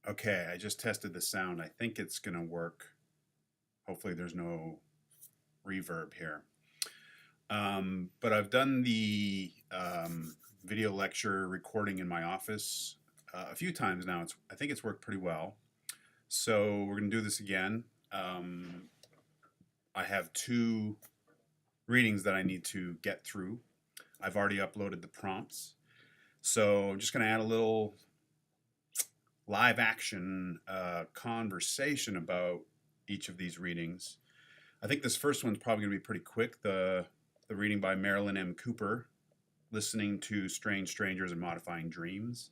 Okay, I just tested the sound. I think it's going to work. Hopefully, there's no reverb here. But I've done the video lecture recording in my office a few times now. I think it's worked pretty well. So we're going to do this again. I have two readings that I need to get through. I've already uploaded the prompts. So I'm just going to add a little live action conversation about each of these readings. I think this first one's probably going to be pretty quick. The reading by Marilyn M. Cooper, Listening to Strange Strangers and Modifying Dreams.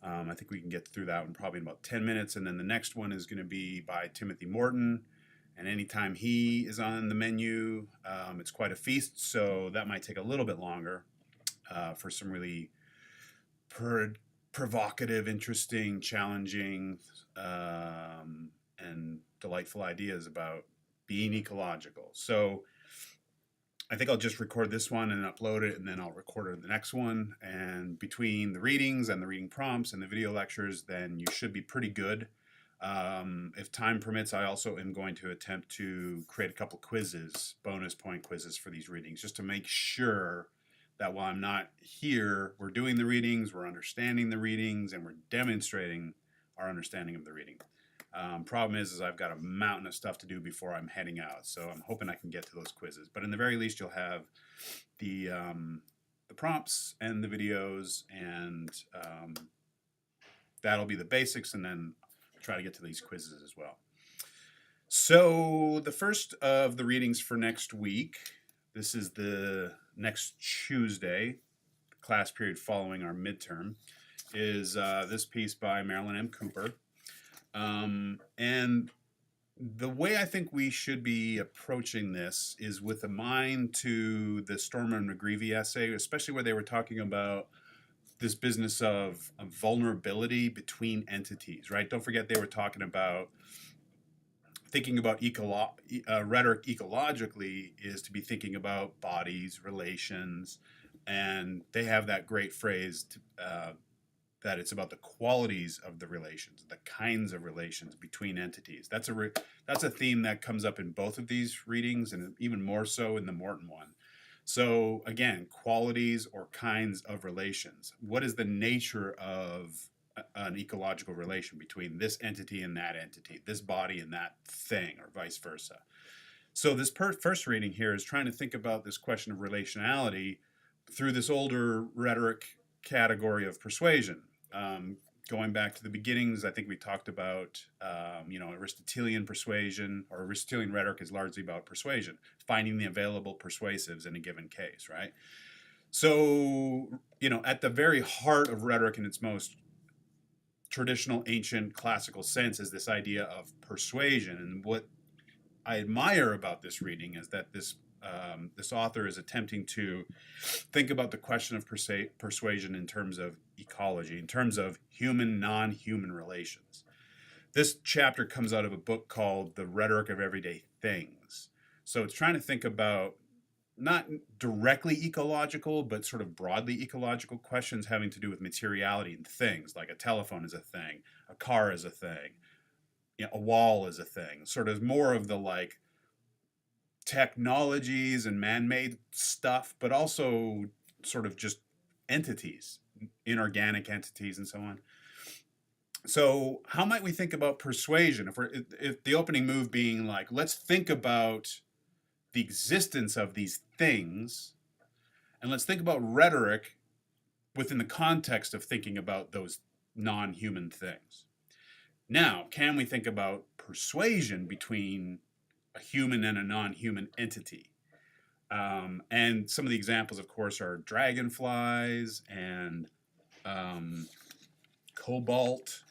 I think we can get through that one probably in about 10 minutes. And then the next one is going to be by Timothy Morton. And anytime he is on the menu, it's quite a feast. So that might take a little bit longer for some really provocative, interesting, challenging, and delightful ideas about being ecological. So I think I'll just record this one and upload it, and then I'll record the next one. And between the readings and the reading prompts and the video lectures, then you should be pretty good. If time permits, I also am going to attempt to create a couple quizzes, bonus point quizzes for these readings, just to make sure that while I'm not here, we're doing the readings, we're understanding the readings, and we're demonstrating our understanding of the reading. Problem is I've got a mountain of stuff to do before I'm heading out, so I'm hoping I can get to those quizzes. But in the very least, you'll have the prompts and the videos, and that'll be the basics, and then try to get to these quizzes as well. So the first of the readings for next week, this is the next Tuesday, class period following our midterm, is this piece by Marilyn M. Cooper. And the way I think we should be approaching this is with a mind to the Stormer and McGreevy essay, especially where they were talking about this business of vulnerability between entities, right? Don't forget they were talking about thinking about rhetoric ecologically is to be thinking about bodies, relations, and they have that great phrase that it's about the qualities of the relations, the kinds of relations between entities. That's a theme that comes up in both of these readings, and even more so in the Morton one. So again, qualities or kinds of relations. What is the nature of an ecological relation between this entity and that entity, this body and that thing, or vice versa? So this first reading here is trying to think about this question of relationality through this older rhetoric category of persuasion. Going back to the beginnings, I think we talked about, Aristotelian persuasion, or Aristotelian rhetoric is largely about persuasion, finding the available persuasives in a given case, right? So, at the very heart of rhetoric in its most traditional, ancient, classical sense is this idea of persuasion. And what I admire about this reading is that this author is attempting to think about the question of persuasion in terms of ecology, in terms of human, non-human relations. This chapter comes out of a book called The Rhetoric of Everyday Things. So it's trying to think about not directly ecological, but sort of broadly ecological questions having to do with materiality and things, like a telephone is a thing, a car is a thing, a wall is a thing, sort of more of the like technologies and man-made stuff, but also sort of just entities, inorganic entities and so on. So how might we think about persuasion if the opening move being like, let's think about the existence of these things, and let's think about rhetoric within the context of thinking about those non-human things. Now, can we think about persuasion between a human and a non-human entity? And some of the examples, of course, are dragonflies and cobalt.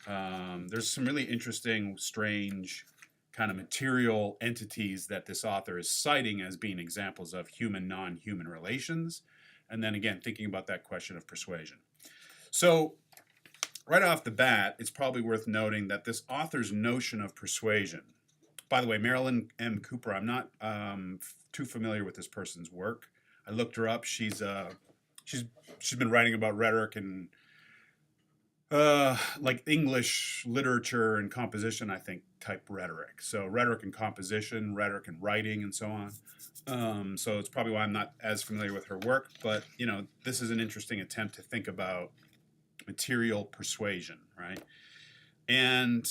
There's some really interesting, strange kind of material entities that this author is citing as being examples of human, non-human relations. And then again, thinking about that question of persuasion. So right off the bat, it's probably worth noting that this author's notion of persuasion, by the way, Marilyn M. Cooper, I'm not too familiar with this person's work. I looked her up. She's been writing about rhetoric and Like English literature and composition, I think, type rhetoric. So rhetoric and composition, rhetoric and writing, and so on. So it's probably why I'm not as familiar with her work, but this is an interesting attempt to think about material persuasion, right? And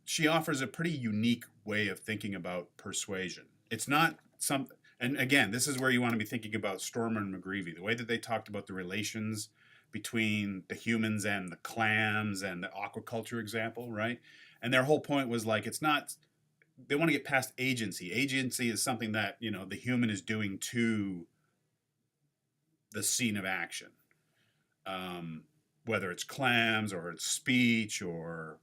she offers a pretty unique way of thinking about persuasion. It's not some, and again, this is where you want to be thinking about Stormer and McGreevy, the way that they talked about the relations between the humans and the clams and the aquaculture example, right? And their whole point was like, it's not, they want to get past agency. Agency is something that, the human is doing to the scene of action. Whether it's clams or it's speech or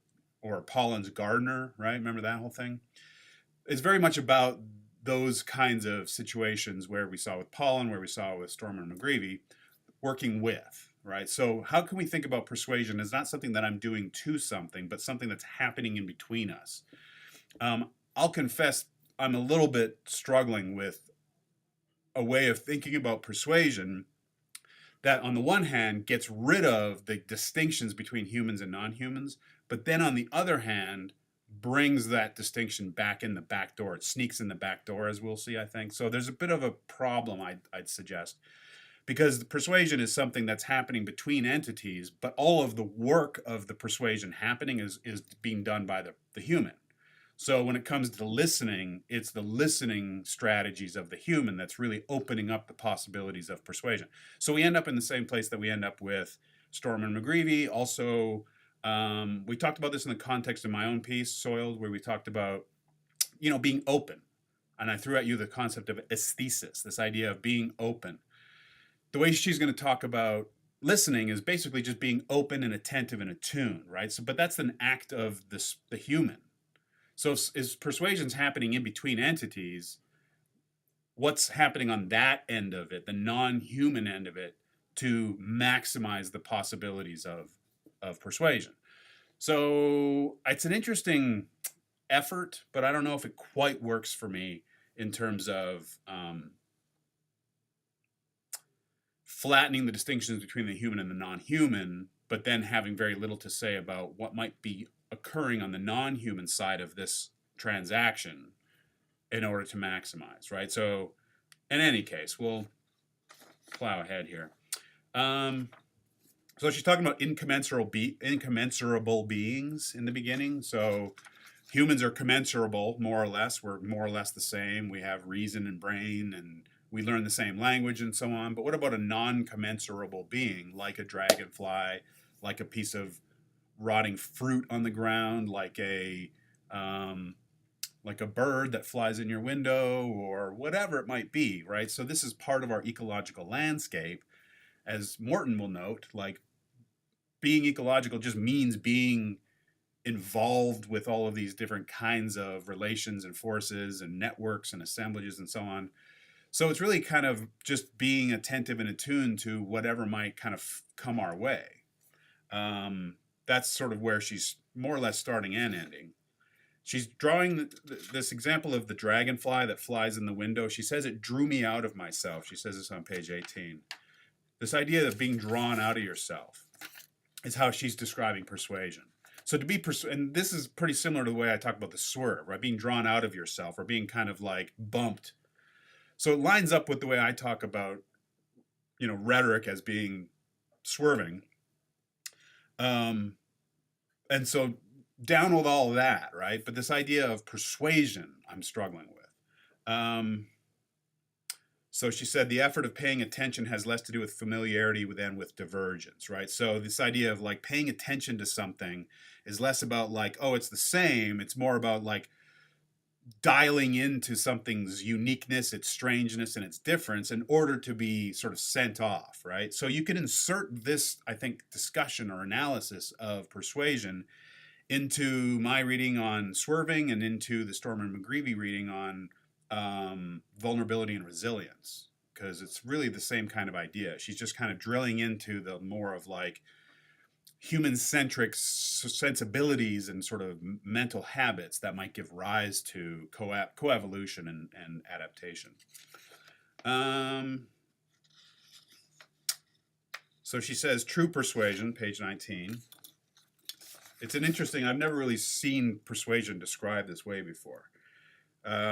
Pollen's gardener, right? Remember that whole thing? It's very much about those kinds of situations where we saw with Pollen, where we saw with Stormer and McGreevy, working with, right? So how can we think about persuasion as not something that I'm doing to something, but something that's happening in between us? I'll confess I'm a little bit struggling with a way of thinking about persuasion that on the one hand gets rid of the distinctions between humans and non-humans, but then on the other hand brings that distinction back in the back door. It sneaks in the back door, as we'll see, I think. So there's a bit of a problem, I'd suggest, because the persuasion is something that's happening between entities, but all of the work of the persuasion happening is being done by the human. So when it comes to listening, it's the listening strategies of the human that's really opening up the possibilities of persuasion. So we end up in the same place that we end up with Stormer and McGreevy. Also, we talked about this in the context of my own piece, Soiled, where we talked about, being open. And I threw at you the concept of aesthesis, this idea of being open. The way she's going to talk about listening is basically just being open and attentive and attuned, right? So, but that's an act of the human. So if persuasion's happening in between entities, what's happening on that end of it, the non-human end of it, to maximize the possibilities of persuasion? So it's an interesting effort, but I don't know if it quite works for me in terms of flattening the distinctions between the human and the non-human, but then having very little to say about what might be occurring on the non-human side of this transaction in order to maximize, right? So in any case, we'll plow ahead here. So she's talking about incommensurable beings in the beginning. So humans are commensurable, more or less. We're more or less the same. We have reason and brain, and we learn the same language and so on. But what about a non-commensurable being, like a dragonfly, like a piece of rotting fruit on the ground, like a bird that flies in your window, or whatever it might be, right? So this is part of our ecological landscape. As Morton will note, like, being ecological just means being involved with all of these different kinds of relations and forces and networks and assemblages and so on. So it's really kind of just being attentive and attuned to whatever might kind of come our way. That's sort of where she's more or less starting and ending. She's drawing this example of the dragonfly that flies in the window. She says it drew me out of myself. She says this on page 18. This idea of being drawn out of yourself is how she's describing persuasion. So to be, and this is pretty similar to the way I talk about the swerve, right? Being drawn out of yourself or being kind of like bumped. So it lines up with the way I talk about, rhetoric as being swerving. And so down with all of that, right? But this idea of persuasion, I'm struggling with. So she said the effort of paying attention has less to do with familiarity than with divergence, right? So this idea of like paying attention to something is less about like, oh, it's the same. It's more about like dialing into something's uniqueness, its strangeness, and its difference in order to be sort of sent off, right? So you can insert this, I think, discussion or analysis of persuasion into my reading on swerving and into the Stormer and McGreevy reading on vulnerability and resilience, because it's really the same kind of idea. She's just kind of drilling into the more of like human-centric sensibilities and sort of mental habits that might give rise to coevolution and adaptation. So she says, true persuasion, page 19. It's an interesting, I've never really seen persuasion described this way before.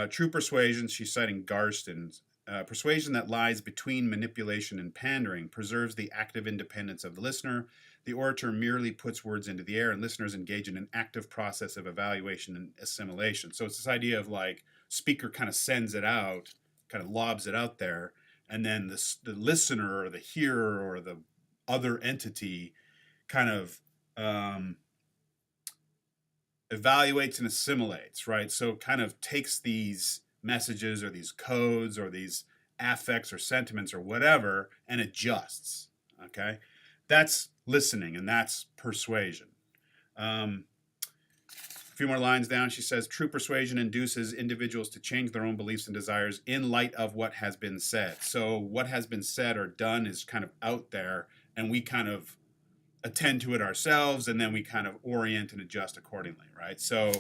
True persuasion, she's citing Garston. Persuasion that lies between manipulation and pandering preserves the active independence of the listener. The orator merely puts words into the air, and listeners engage in an active process of evaluation and assimilation. So it's this idea of like, speaker kind of sends it out, kind of lobs it out there, and then the listener or the hearer or the other entity kind of evaluates and assimilates, right? So kind of takes these messages or these codes or these affects or sentiments or whatever and adjusts, okay? That's listening, and that's persuasion. A few more lines down, she says, true persuasion induces individuals to change their own beliefs and desires in light of what has been said. So what has been said or done is kind of out there, and we kind of attend to it ourselves, and then we kind of orient and adjust accordingly, right? So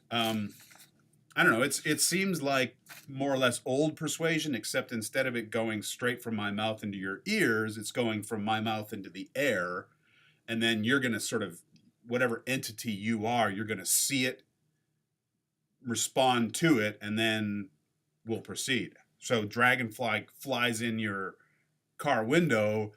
I don't know, it seems like more or less old persuasion, except instead of it going straight from my mouth into your ears, it's going from my mouth into the air, and then you're going to sort of, whatever entity you are, you're going to see it, respond to it, and then we'll proceed. So dragonfly flies in your car window,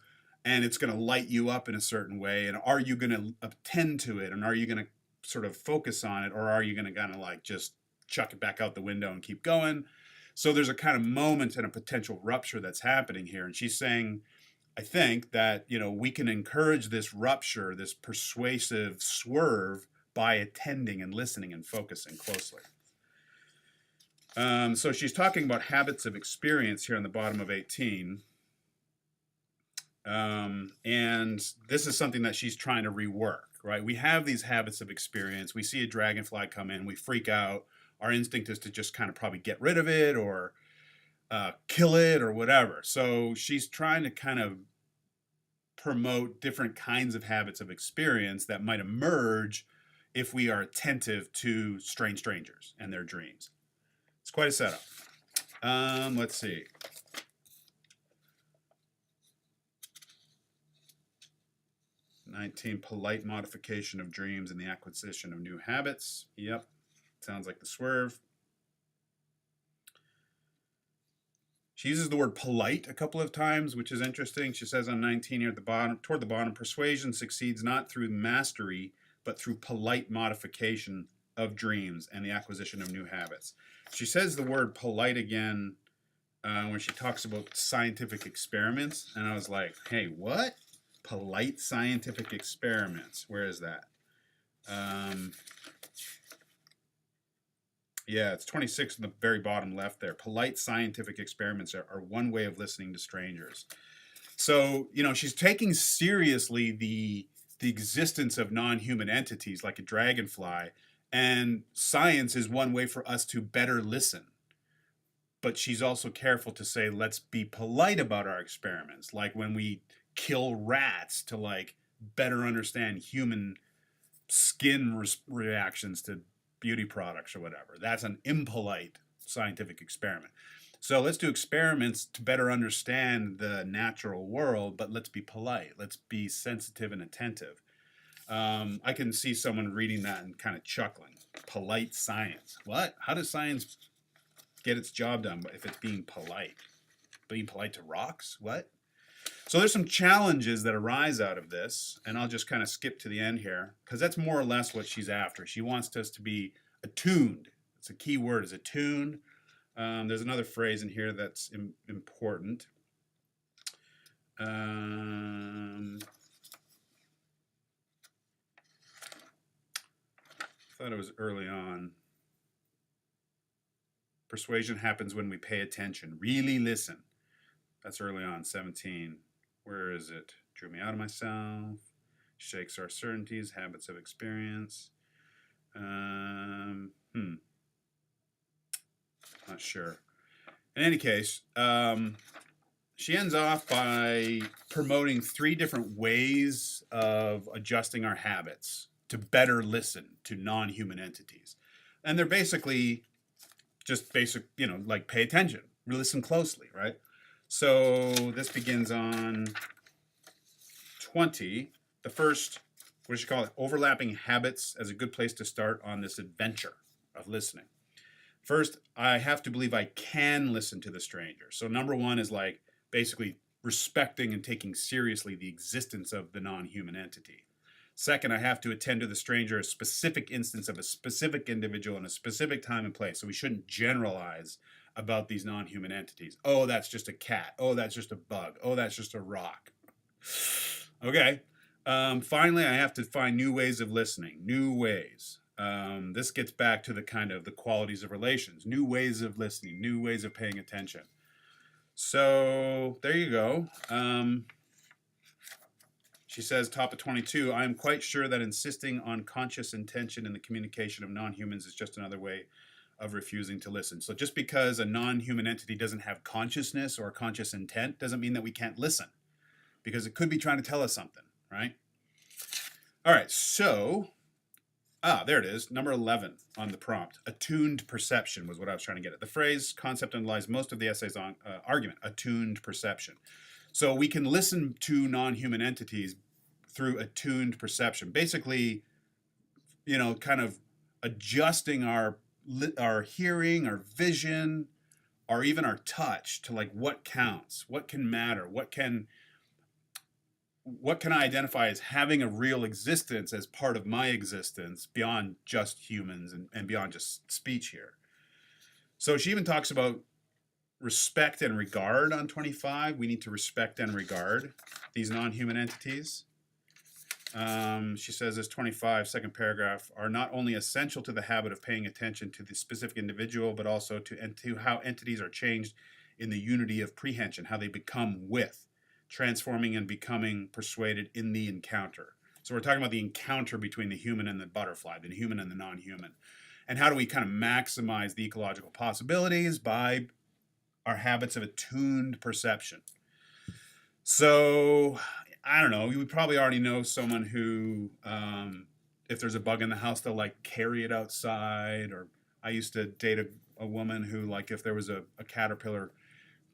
and it's going to light you up in a certain way. And are you going to attend to it? And are you going to sort of focus on it? Or are you going to kind of like just chuck it back out the window and keep going? So there's a kind of moment and a potential rupture that's happening here. And she's saying, I think that, you know, we can encourage this rupture, this persuasive swerve by attending and listening and focusing closely. So she's talking about habits of experience here on the bottom of 18. And this is something that she's trying to rework, right? We have these habits of experience. We see a dragonfly come in, we freak out. Our instinct is to just kind of probably get rid of it or kill it or whatever. So she's trying to kind of promote different kinds of habits of experience that might emerge if we are attentive to strange strangers and their dreams. It's quite a setup. Let's see. 19, polite modification of dreams and the acquisition of new habits. Yep, sounds like the swerve. She uses the word polite a couple of times, which is interesting. She says on 19 here at the bottom, toward the bottom, persuasion succeeds not through mastery, but through polite modification of dreams and the acquisition of new habits. She says the word polite again when she talks about scientific experiments, and I was like, hey, what? Polite scientific experiments. Where is that? Yeah, it's 26 in the very bottom left there. Polite scientific experiments are one way of listening to strangers. So, you know, she's taking seriously the existence of non-human entities like a dragonfly, and science is one way for us to better listen. But she's also careful to say, let's be polite about our experiments. Like when we kill rats to like better understand human skin reactions to beauty products or whatever. That's an impolite scientific experiment. So let's do experiments to better understand the natural world, but let's be polite. Let's be sensitive and attentive. I can see someone reading that and kind of chuckling. Polite science. What? How does science get its job done if it's being polite? Being polite to rocks? What? So there's some challenges that arise out of this, and I'll just kind of skip to the end here, because that's more or less what she's after. She wants us to be attuned. It's a key word, is attuned. There's another phrase in here that's important. I thought it was early on. Persuasion happens when we pay attention. Really listen. That's early on, 17. Where is it? Drew me out of myself. Shakes our certainties, habits of experience. Not sure. In any case, she ends off by promoting 3 different ways of adjusting our habits to better listen to non-human entities. And they're basically just basic, you know, like pay attention, listen closely, right? So this begins on 20, the first, what does she call it? Overlapping habits as a good place to start on this adventure of listening. First, I have to believe I can listen to the stranger. So number one is like basically respecting and taking seriously the existence of the non-human entity. Second, I have to attend to the stranger a specific instance of a specific individual in a specific time and place. So we shouldn't generalize about these non-human entities. Oh, that's just a cat. Oh, that's just a bug. Oh, that's just a rock. Okay. Finally, I have to find new ways of listening, new ways. This gets back to the kind of the qualities of relations, new ways of listening, new ways of paying attention. So there you go. She says, top of 22, I am quite sure that insisting on conscious intention in the communication of non-humans is just another way of refusing to listen. So just because a non-human entity doesn't have consciousness or conscious intent doesn't mean that we can't listen, because it could be trying to tell us something, right? All right, so, there it is, number 11 on the prompt. Attuned perception was what I was trying to get at. The phrase, concept underlies most of the essay's argument, attuned perception. So we can listen to non-human entities through attuned perception. Basically, kind of adjusting our hearing, our vision, or even our touch to like what counts, what can matter, what can I identify as having a real existence as part of my existence beyond just humans and beyond just speech here. So she even talks about respect and regard on 25. We need to respect and regard these non-human entities. She says this 25, second paragraph, are not only essential to the habit of paying attention to the specific individual, but also to how entities are changed in the unity of prehension, how they become with, transforming and becoming persuaded in the encounter. So we're talking about the encounter between the human and the butterfly, the human and the non-human. And how do we kind of maximize the ecological possibilities? By our habits of attuned perception. So, I don't know, we probably already know someone who, if there's a bug in the house, they'll like carry it outside. Or I used to date a woman who, like, if there was a caterpillar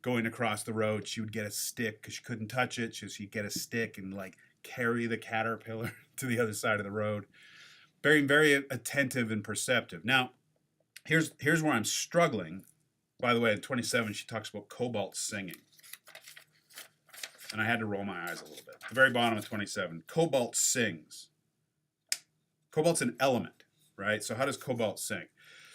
going across the road, she would get a stick because she couldn't touch it. So she'd get a stick and like carry the caterpillar to the other side of the road. Very, very attentive and perceptive. Now, here's where I'm struggling. By the way, at 27, she talks about cobalt singing. And I had to roll my eyes a little bit. The very bottom of 27, cobalt sings. Cobalt's an element, right? So how does cobalt sing?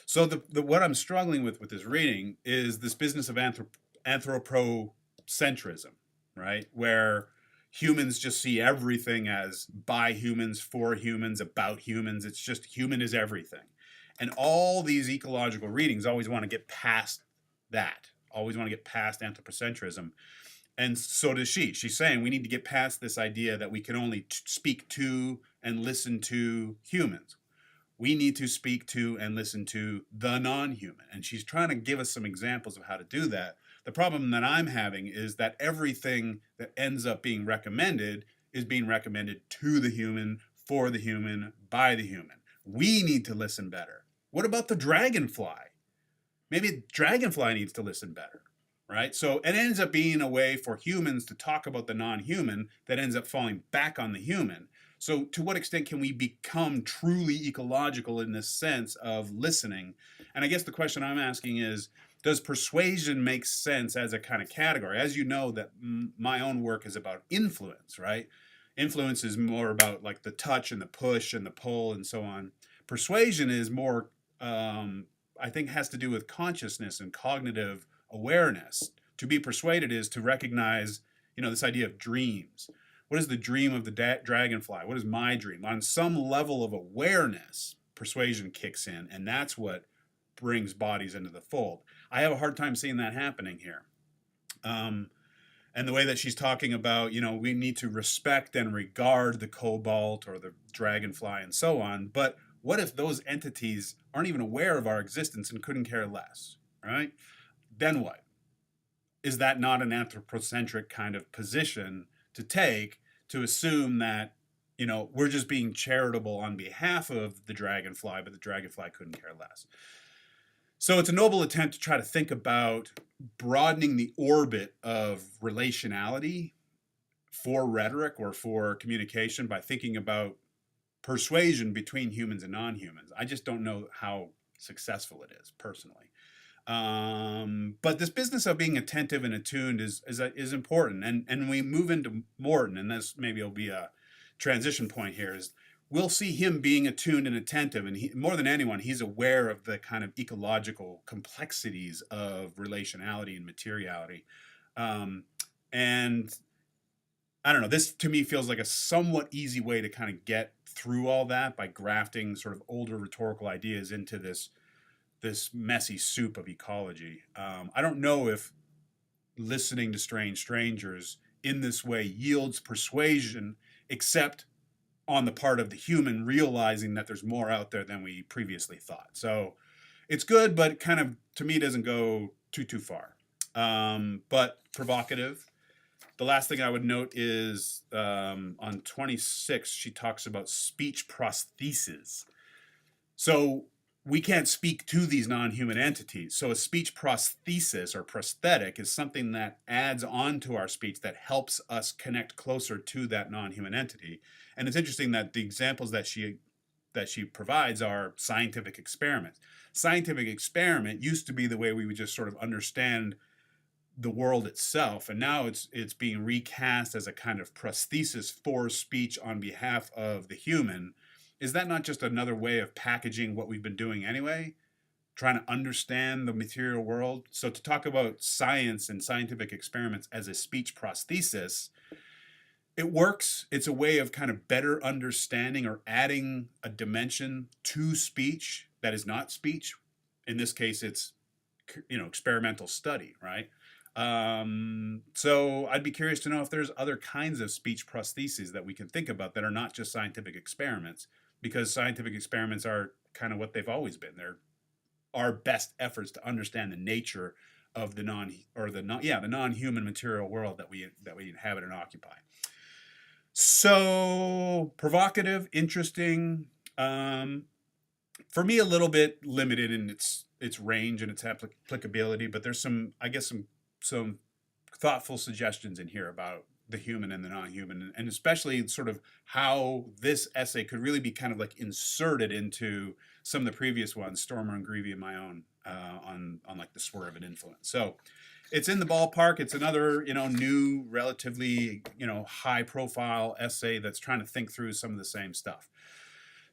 So the what I'm struggling with this reading is this business of anthropocentrism, right? Where humans just see everything as by humans, for humans, about humans. It's just human is everything. And all these ecological readings always want to get past that, always want to get past anthropocentrism. And so does she. She's saying we need to get past this idea that we can only speak to and listen to humans. We need to speak to and listen to the non-human. And she's trying to give us some examples of how to do that. The problem that I'm having is that everything that ends up being recommended is being recommended to the human, for the human, by the human. We need to listen better. What about the dragonfly? Maybe a dragonfly needs to listen better, right? So it ends up being a way for humans to talk about the non-human that ends up falling back on the human. So to what extent can we become truly ecological in this sense of listening? And I guess the question I'm asking is, does persuasion make sense as a kind of category? As you know, that my own work is about influence, right? Influence is more about like the touch and the push and the pull and so on. Persuasion is more, I think, has to do with consciousness and cognitive awareness. To be persuaded is to recognize, this idea of dreams. What is the dream of the dragonfly? What is my dream? On some level of awareness, persuasion kicks in, and that's what brings bodies into the fold. I have a hard time seeing that happening here. And the way that she's talking about, we need to respect and regard the cobalt or the dragonfly and so on, but what if those entities aren't even aware of our existence and couldn't care less, right? Then what? Is that not an anthropocentric kind of position to take, to assume that, we're just being charitable on behalf of the dragonfly, but the dragonfly couldn't care less? So it's a noble attempt to try to think about broadening the orbit of relationality for rhetoric or for communication by thinking about persuasion between humans and non-humans. I just don't know how successful it is personally. But this business of being attentive and attuned is important. And we move into Morton, and this maybe will be a transition point here. Is we'll see him being attuned and attentive, and more than anyone, he's aware of the kind of ecological complexities of relationality and materiality. And I don't know. This to me feels like a somewhat easy way to kind of get through all that by grafting sort of older rhetorical ideas into this messy soup of ecology. I don't know if listening to strange strangers in this way yields persuasion, except on the part of the human realizing that there's more out there than we previously thought. So it's good, but kind of to me doesn't go too far. But provocative. The last thing I would note is on 26, she talks about speech prostheses. So we can't speak to these non-human entities. So a speech prosthesis or prosthetic is something that adds on to our speech that helps us connect closer to that non-human entity. And it's interesting that the examples that she provides are scientific experiments. Scientific experiment used to be the way we would just sort of understand the world itself, and now it's being recast as a kind of prosthesis for speech on behalf of the human. Is that not just another way of packaging what we've been doing anyway, trying to understand the material world? So to talk about science and scientific experiments as a speech prosthesis, it works. It's a way of kind of better understanding or adding a dimension to speech that is not speech. In this case, it's experimental study, right? So I'd be curious to know if there's other kinds of speech prostheses that we can think about that are not just scientific experiments, because scientific experiments are kind of what they've always been. They're our best efforts to understand the nature of the non-human material world that we inhabit and occupy. So provocative, interesting. For me, a little bit limited in its range and its applicability, but there's some thoughtful suggestions in here about the human and the non-human, and especially sort of how this essay could really be kind of like inserted into some of the previous ones, Stormer and Greavy and my own, on like the swerve and influence. So it's in the ballpark. It's another, new, relatively, high profile essay that's trying to think through some of the same stuff.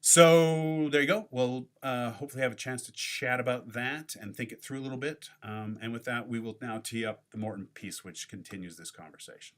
So there you go. We'll hopefully have a chance to chat about that and think it through a little bit. And with that, we will now tee up the Morton piece, which continues this conversation.